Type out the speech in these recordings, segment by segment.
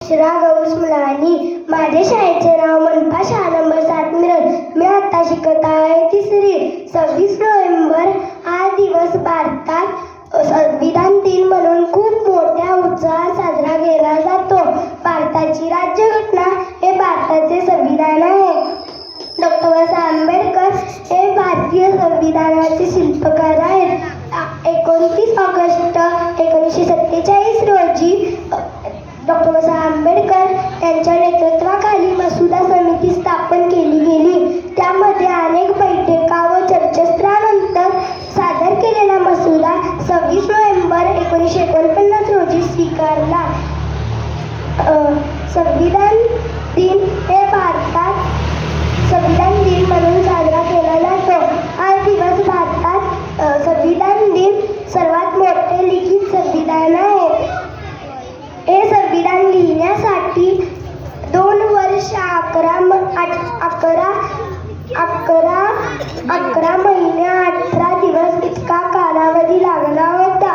Gauss मुलानी. माझे शाळेचे नाव मनपा शाळा नंबर 7 मिरज. मी आता शिकत आहे 3री. 26 नोव्हेंबर हा दिवस भारतात संविधान दिन म्हणून खूप मोठ्या उत्साहात साजरा केला जातो. भारताची राज्यघटना हे भारताचे संविधान आहे. डॉक्टर बाबासाहेब आंबेडकर हे भारतीय संविधानाचे शिल्पकार आहेत. 29 ऑगस्ट 1947 रोजी डॉक्टर बाबासाहेब आंबेडकर यांच्या नेतृत्वाखाली मसुदा समिती स्थापन केली गेली. त्यामध्ये अनेक बैठका व चर्चास्त्रानंतर सादर केलेला मसुदा 26 नोव्हेंबर 1949 रोजी स्वीकारला. संविधान दिन हे भारतात संविधान दिन म्हणून साजरा केला जातो. हा दिवस भारतात संविधान दिन सर्वात मोठे लिखित संविधान आहे. हे संविधान लिहिण्यासाठी 2 वर्ष 11 महिने 18 दिवस इतका कालावधी लागला होता.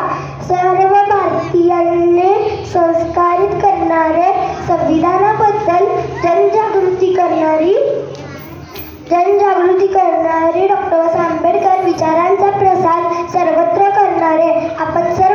सर्व भारतीयांनी संस्कारित करणारे, संविधानाबद्दल जनजागृती करणारे डॉक्टर बाबासाहेब आंबेडकर विचारांचा प्रसार सर्वत्र करणारे आपण सर्व